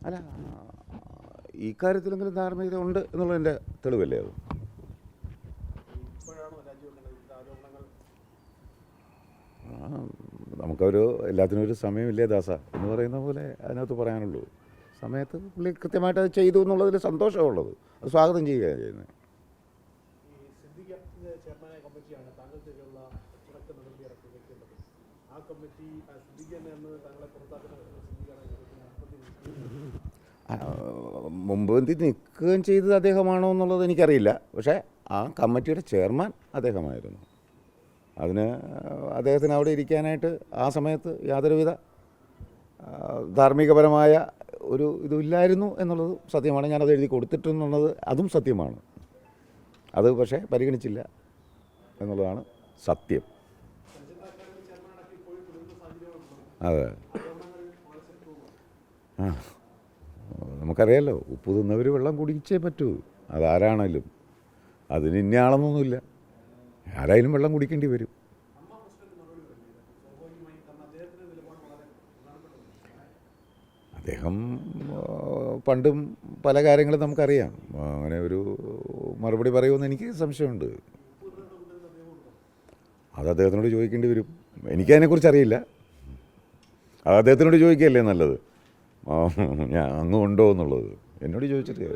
അല്ല, ഈ കാര്യത്തിലെങ്കിലും ധാർമ്മികത ഉണ്ട് എന്നുള്ളതിൻ്റെ തെളിവല്ലേ അത്? നമുക്കൊരു എല്ലാത്തിനും ഒരു സമയമില്ലേ ദാസ എന്ന് പറയുന്ന പോലെ അതിനകത്ത് പറയാനുള്ളൂ. സമയത്ത് പുള്ളി കൃത്യമായിട്ട് അത് ചെയ്തു എന്നുള്ളതിൽ സന്തോഷമുള്ളത്, അത് സ്വാഗതം ചെയ്യുകയാണ് ചെയ്യുന്നത്. മുൻപന്തി നിൽക്കുകയും ചെയ്തത് അദ്ദേഹമാണോ എന്നുള്ളത് എനിക്കറിയില്ല. പക്ഷേ ആ കമ്മിറ്റിയുടെ ചെയർമാൻ അദ്ദേഹമായിരുന്നു. അതിന് അദ്ദേഹത്തിന് അവിടെ ഇരിക്കാനായിട്ട് ആ സമയത്ത് യാതൊരുവിധ ധാർമ്മികപരമായ ഒരു ഇതുമില്ലായിരുന്നു എന്നുള്ളത് സത്യമാണ്. ഞാനത് എഴുതി കൊടുത്തിട്ടെന്നുള്ളത് അതും സത്യമാണ്. അത് പക്ഷേ പരിഗണിച്ചില്ല എന്നുള്ളതാണ് സത്യം. അതെ, നമുക്കറിയാമല്ലോ, ഉപ്പ് തിന്നവർ വെള്ളം കുടിച്ചേ പറ്റൂ. അതാരാണേലും, അതിന് ഇന്ന ആളെന്നൊന്നുമില്ല, ആരായാലും വെള്ളം കുടിക്കേണ്ടി വരും. അദ്ദേഹം പണ്ടും പല കാര്യങ്ങളും നമുക്കറിയാം. അങ്ങനെ ഒരു മറുപടി പറയുമെന്ന് എനിക്ക് സംശയമുണ്ട്. അത് അദ്ദേഹത്തിനോട് ചോദിക്കേണ്ടി വരും. എനിക്കതിനെക്കുറിച്ച് അറിയില്ല. അത് അദ്ദേഹത്തിനോട് ചോദിക്കുകയല്ലേ നല്ലത്. ഞാൻ അങ്ങ് ഉണ്ടോ എന്നുള്ളത് എന്നോട് ചോദിച്ചിട്ട്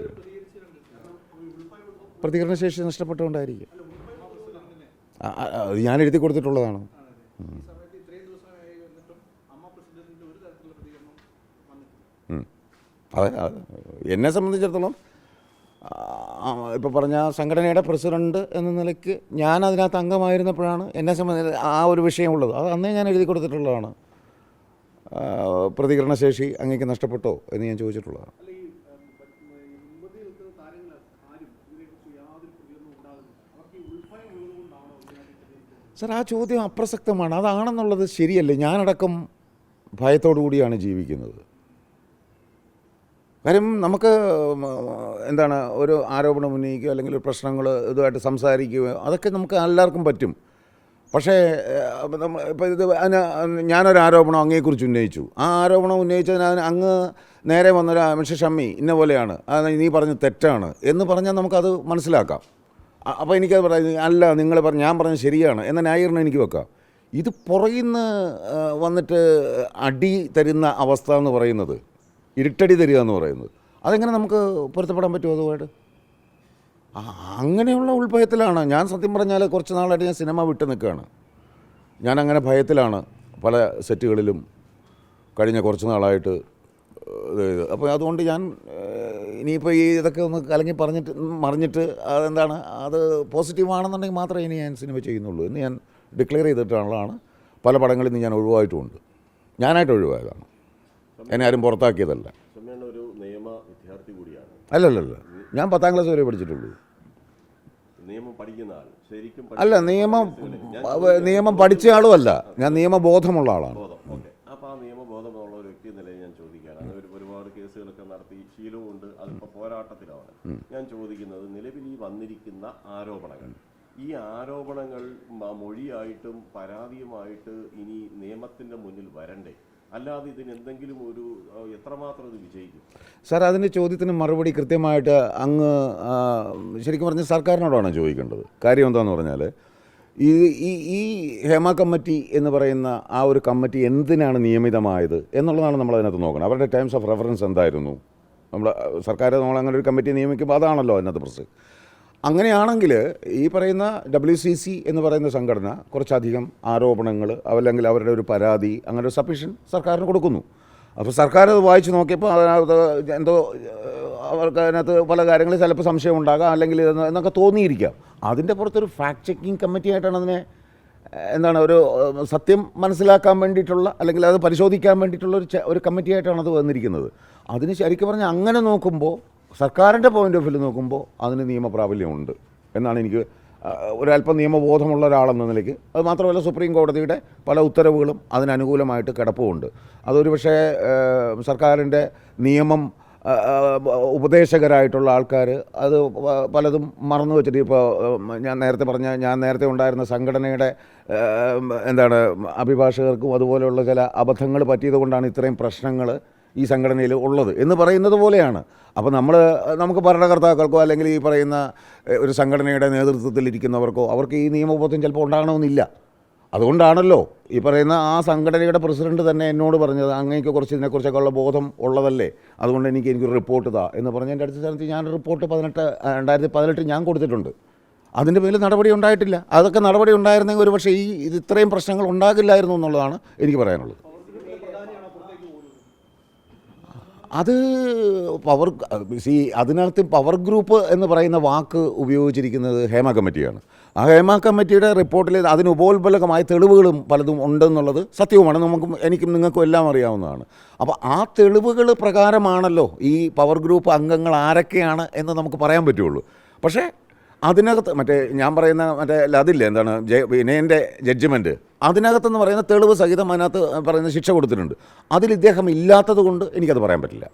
പ്രതികരണശേഷി നഷ്ടപ്പെട്ടുകൊണ്ടായിരിക്കും. അത് ഞാൻ എഴുതി കൊടുത്തിട്ടുള്ളതാണ്. അതെ, എന്നെ സംബന്ധിച്ചിടത്തോളം ഇപ്പോൾ പറഞ്ഞ സംഘടനയുടെ പ്രസിഡന്റ് എന്ന നിലയ്ക്ക് ഞാൻ അതിനകത്ത് അംഗമായിരുന്നപ്പോഴാണ് എന്നെ സംബന്ധിച്ച് ആ ഒരു വിഷയമുള്ളത്. അത് അന്നേ ഞാൻ എഴുതി കൊടുത്തിട്ടുള്ളതാണ്. പ്രതികരണശേഷി അങ്ങേക്ക് നഷ്ടപ്പെട്ടോ എന്ന് ഞാൻ ചോദിച്ചിട്ടുള്ളതാണ്. സാർ, ആ ചോദ്യം അപ്രസക്തമാണ്. അതാണെന്നുള്ളത് ശരിയല്ലേ. ഞാനടക്കം ഭയത്തോടു കൂടിയാണ് ജീവിക്കുന്നത്. കാര്യം നമുക്ക് എന്താണ്, ഒരു ആരോപണം ഉന്നയിക്കുകയോ അല്ലെങ്കിൽ ഒരു പ്രശ്നങ്ങൾ ഇതുമായിട്ട് സംസാരിക്കുകയോ അതൊക്കെ നമുക്ക് എല്ലാവർക്കും പറ്റും. പക്ഷേ ഇപ്പോൾ ഇത് ഞാനൊരു ആരോപണം അങ്ങയെക്കുറിച്ച് ഉന്നയിച്ചു. ആ ആരോപണം ഉന്നയിച്ചതിന് അങ്ങ് നേരെ വന്നൊരു മിസ്റ്റർ ഷമ്മി ഇന്ന പോലെയാണ്, അത് നീ പറഞ്ഞ് തെറ്റാണ് എന്ന് പറഞ്ഞാൽ നമുക്കത് മനസ്സിലാക്കാം. അപ്പോൾ എനിക്കത് പറയാം, അല്ല നിങ്ങൾ ഞാൻ പറഞ്ഞത് ശരിയാണ് എന്ന ന്യായീകരണം എനിക്ക് വെക്കാം. ഇത് പുറകിന്ന് വന്നിട്ട് അടി തരുന്ന അവസ്ഥ എന്ന് പറയുന്നത്, ഇരുട്ടടി തരിക എന്ന് പറയുന്നത്, അതെങ്ങനെ നമുക്ക് പൊരുത്തപ്പെടാൻ പറ്റുമോ അതുമായിട്ട്? അങ്ങനെയുള്ള ഉൾഭയത്തിലാണ് ഞാൻ. സത്യം പറഞ്ഞാൽ കുറച്ച് നാളായിട്ട് ഞാൻ സിനിമ വിട്ട് നിൽക്കുകയാണ്. ഞാനങ്ങനെ ഭയത്തിലാണ് പല സെറ്റുകളിലും കഴിഞ്ഞ കുറച്ച് നാളായിട്ട്. അപ്പോൾ അതുകൊണ്ട് ഞാൻ ഇനിയിപ്പോൾ ഇതൊക്കെ ഒന്ന് കലങ്ങി മറിഞ്ഞിട്ട് അതെന്താണ്, അത് പോസിറ്റീവാണെന്നുണ്ടെങ്കിൽ മാത്രമേ ഇനി ഞാൻ സിനിമ ചെയ്യുന്നുള്ളൂ എന്ന് ഞാൻ ഡിക്ലെയർ ചെയ്തിട്ടുള്ളതാണ്. പല പടങ്ങളിൽ നിന്ന് ഞാൻ ഒഴിവായിട്ടുമുണ്ട്. ഞാനായിട്ട് ഒഴിവായതാണ്, എന്നെ ആരും പുറത്താക്കിയതല്ല. ഒരു നിയമ വിദ്യാർത്ഥി കൂടിയാണ്. അല്ലല്ല, ഞാൻ 10ാം ക്ലാസ് വരെ പഠിച്ചിട്ടുള്ളൂ. നിയമം പഠിക്കുന്ന ആൾ ശരിക്കും അല്ല, നിയമം പഠിച്ച ആളും അല്ല, ഞാൻ നിയമബോധമുള്ള ആളാണ്. അപ്പോൾ ആ നിയമബോധമുള്ള ഒരു വ്യക്തി നിലയിൽ ഞാൻ ചോദിക്കുകയാണ്. അവർ ഒരുപാട് കേസുകളൊക്കെ നടത്തി ശീലവുമുണ്ട്, അതിപ്പോൾ പോരാട്ടത്തിലാണ്. ഞാൻ ചോദിക്കുന്നത്, നിലവിൽ ഈ വന്നിരിക്കുന്ന ആരോപണങ്ങൾ, ഈ ആരോപണങ്ങൾ മൊഴിയായിട്ടും പരാതിയുമായിട്ട് ഇനി നിയമത്തിൻ്റെ മുന്നിൽ വരണ്ടേ? അല്ലാതെ ഇതിന് എന്തെങ്കിലും ഒരു എത്രമാത്രം ഇത് വിജയിക്കും? സാർ, അതിൻ്റെ ചോദ്യത്തിന് മറുപടി കൃത്യമായിട്ട് അങ്ങ് ശരിക്കും പറഞ്ഞാൽ സർക്കാരിനോടാണ് ചോദിക്കേണ്ടത്. കാര്യം എന്താണെന്ന് പറഞ്ഞാൽ, ഈ ഹേമ കമ്മിറ്റി എന്ന് പറയുന്ന ആ ഒരു കമ്മിറ്റി എന്തിനാണ് നിയമിതമായത് എന്നുള്ളതാണ് നമ്മളതിനകത്ത് നോക്കണം. അവരുടെ ടൈംസ് ഓഫ് റെഫറൻസ് എന്തായിരുന്നു? നമ്മളങ്ങനെ ഒരു കമ്മിറ്റി നിയമിക്കുമ്പോൾ അതാണല്ലോ അതിനകത്ത് പ്രശ്നം. അങ്ങനെയാണെങ്കിൽ ഈ പറയുന്ന WCC എന്ന് പറയുന്ന സംഘടന കുറച്ചധികം ആരോപണങ്ങൾ അല്ലെങ്കിൽ അവരുടെ ഒരു പരാതി അങ്ങനെ ഒരു സബ്മിഷൻ സർക്കാരിന് കൊടുക്കുന്നു. അപ്പോൾ സർക്കാർ അത് വായിച്ച് നോക്കിയപ്പോൾ അതിനകത്ത് എന്തോ അവർക്ക് അതിനകത്ത് പല കാര്യങ്ങളിൽ ചിലപ്പോൾ സംശയം ഉണ്ടാകാം, അല്ലെങ്കിൽ എന്നൊക്കെ തോന്നിയിരിക്കാം. അതിൻ്റെ പുറത്തൊരു ഫാക്ട് ചെക്കിംഗ് കമ്മിറ്റി ആയിട്ടാണ് അതിനെ ഒരു സത്യം മനസ്സിലാക്കാൻ വേണ്ടിയിട്ടുള്ള അല്ലെങ്കിൽ അത് പരിശോധിക്കാൻ വേണ്ടിയിട്ടുള്ള ഒരു കമ്മിറ്റി ആയിട്ടാണ് അത് വന്നിരിക്കുന്നത്. അതിന് ശരിക്കും പറഞ്ഞാൽ അങ്ങനെ നോക്കുമ്പോൾ, സർക്കാരിൻ്റെ പോയിൻ്റ് ഓഫ് വ്യൂ നോക്കുമ്പോൾ അതിന് നിയമപ്രാബല്യമുണ്ട് എന്നാണ് എനിക്ക് ഒരല്പം നിയമബോധമുള്ള ഒരാളെന്ന നിലയ്ക്ക്. അത് മാത്രമല്ല, സുപ്രീം കോടതിയുടെ പല ഉത്തരവുകളും അതിനനുകൂലമായിട്ട് കിടപ്പുമുണ്ട്. അതൊരു പക്ഷേ സർക്കാരിൻ്റെ നിയമം ഉപദേശകരായിട്ടുള്ള ആൾക്കാർ അത് പലതും മറന്നു വെച്ചിട്ട് ഇപ്പോൾ ഞാൻ നേരത്തെ ഉണ്ടായിരുന്ന സംഘടനയുടെ എന്താണ് അഭിഭാഷകർക്കും അതുപോലെയുള്ള ചില അബദ്ധങ്ങൾ പറ്റിയത് കൊണ്ടാണ് ഇത്രയും പ്രശ്നങ്ങൾ ഈ സംഘടനയിൽ ഉള്ളത് എന്ന് പറയുന്നത് പോലെയാണ്. അപ്പോൾ നമുക്ക് ഭരണകർത്താക്കൾക്കോ അല്ലെങ്കിൽ ഈ പറയുന്ന ഒരു സംഘടനയുടെ നേതൃത്വത്തിലിരിക്കുന്നവർക്കോ അവർക്ക് ഈ നിയമബോധം ചിലപ്പോൾ ഉണ്ടാകണമെന്നില്ല. അതുകൊണ്ടാണല്ലോ ഈ പറയുന്ന ആ സംഘടനയുടെ പ്രസിഡന്റ് തന്നെ എന്നോട് പറഞ്ഞത് അങ്ങേക്ക് ഇതിനെക്കുറിച്ചൊക്കെ ഉള്ള ബോധം ഉള്ളതല്ലേ, അതുകൊണ്ട് എനിക്കൊരു റിപ്പോർട്ട് താ എന്ന് പറഞ്ഞ് എൻ്റെ അടുത്ത സ്ഥലത്ത് ഞാൻ റിപ്പോർട്ട് 2018 ഞാൻ കൊടുത്തിട്ടുണ്ട്. അതിൻ്റെ പേരിൽ നടപടി ഉണ്ടായിട്ടില്ല. അതൊക്കെ നടപടി ഉണ്ടായിരുന്നെങ്കിൽ ഒരു പക്ഷേ ഇത് ഇത്രയും പ്രശ്നങ്ങൾ ഉണ്ടാകില്ലായിരുന്നു എന്നുള്ളതാണ് എനിക്ക് പറയാനുള്ളത്. അത് അതിനകത്ത് പവർ ഗ്രൂപ്പ് എന്ന് പറയുന്ന വാക്ക് ഉപയോഗിച്ചിരിക്കുന്നത് ഹേമ കമ്മിറ്റിയാണ്. ആ ഹേമ കമ്മിറ്റിയുടെ റിപ്പോർട്ടിൽ അതിന് ഉപോത്ബലകമായ തെളിവുകളും പലതും ഉണ്ടെന്നുള്ളത് സത്യവുമാണ്. എനിക്കും നിങ്ങൾക്കും എല്ലാം അറിയാവുന്നതാണ്. അപ്പോൾ ആ തെളിവുകൾ പ്രകാരമാണല്ലോ ഈ പവർ ഗ്രൂപ്പ് അംഗങ്ങൾ ആരൊക്കെയാണ് എന്ന് നമുക്ക് പറയാൻ പറ്റുള്ളൂ. പക്ഷേ അതിനകത്ത് ഞാൻ പറയുന്ന അതില്ലേ എന്താണ് വിനയൻ്റെ ജഡ്ജ്മെൻറ്റ്, അതിനകത്തെന്ന് പറയുന്ന തെളിവ് സഹിതം അതിനകത്ത് പറയുന്ന ശിക്ഷ കൊടുത്തിട്ടുണ്ട്. അതിൽ ഇദ്ദേഹം ഇല്ലാത്തത് കൊണ്ട് എനിക്കത് പറയാൻ പറ്റില്ല.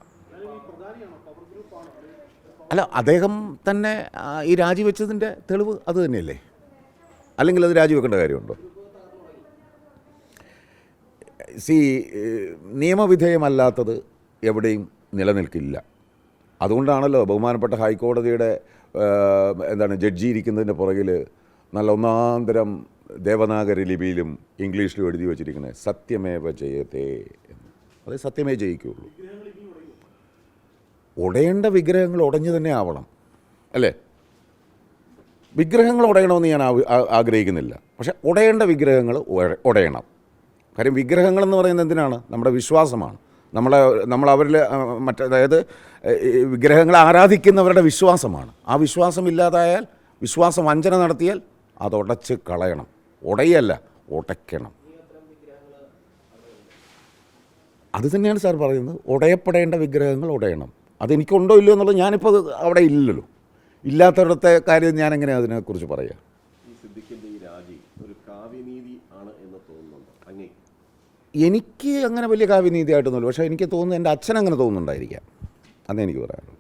അല്ല, അദ്ദേഹം തന്നെ ഈ രാജിവെച്ചതിൻ്റെ തെളിവ് അത് തന്നെയല്ലേ? അല്ലെങ്കിൽ അത് രാജിവെക്കേണ്ട കാര്യമുണ്ടോ? നിയമവിധേയമല്ലാത്തത് എവിടെയും നിലനിൽക്കില്ല. അതുകൊണ്ടാണല്ലോ ബഹുമാനപ്പെട്ട ഹൈക്കോടതിയുടെ ജഡ്ജി ഇരിക്കുന്നതിൻ്റെ പുറകിൽ നല്ല ഒന്നാന്തരം ദേവനാഗരി ലിപിയിലും ഇംഗ്ലീഷിലും എഴുതി വച്ചിരിക്കുന്നത് സത്യമേവ ജയതേ എന്ന്. അത് സത്യമേ ജയിക്കുകയുള്ളൂ. ഉടയേണ്ട വിഗ്രഹങ്ങൾ ഉടഞ്ഞു തന്നെ ആവണം, അല്ലേ? വിഗ്രഹങ്ങൾ ഉടയണമെന്ന് ഞാൻ ആഗ്രഹിക്കുന്നില്ല. പക്ഷേ ഉടയേണ്ട വിഗ്രഹങ്ങൾ ഉടയണം. കാര്യം വിഗ്രഹങ്ങളെന്ന് പറയുന്നത് എന്തിനാണ്? നമ്മുടെ വിശ്വാസമാണ്. നമ്മളവരിൽ അതായത് വിഗ്രഹങ്ങളെ ആരാധിക്കുന്നവരുടെ വിശ്വാസമാണ്. ആ വിശ്വാസം ഇല്ലാതായാൽ, വിശ്വാസം വഞ്ചന നടത്തിയാൽ അത് ഉടച്ച് കളയണം. ഉടയല്ല, ഉടയ്ക്കണം. അത് തന്നെയാണ് സാർ പറയുന്നത്. ഉടയപ്പെടേണ്ട വിഗ്രഹങ്ങൾ ഉടയണം. അതെനിക്കുണ്ടോ ഇല്ലയോ എന്നുള്ളത് ഞാനിപ്പോൾ അവിടെ ഇല്ലല്ലോ. ഇല്ലാത്തവിടുത്തെ കാര്യം ഞാൻ എങ്ങനെയാണ് അതിനെക്കുറിച്ച് പറയുക? ഈ സിദ്ദിഖിൻ്റെ ഈ രാജി ഒരു കാവ്യനീതി ആണ് എന്ന് തോന്നുന്നുണ്ടോ അങ്ങേ? എനിക്ക് അങ്ങനെ വലിയ കാവ്യനീതിയായിട്ടൊന്നുമില്ല. പക്ഷേ എനിക്ക് തോന്നുന്നു എൻ്റെ അച്ഛൻ അങ്ങനെ തോന്നുന്നുണ്ടായിരിക്കാം. അതെനിക്ക് പറയാനുള്ളൂ.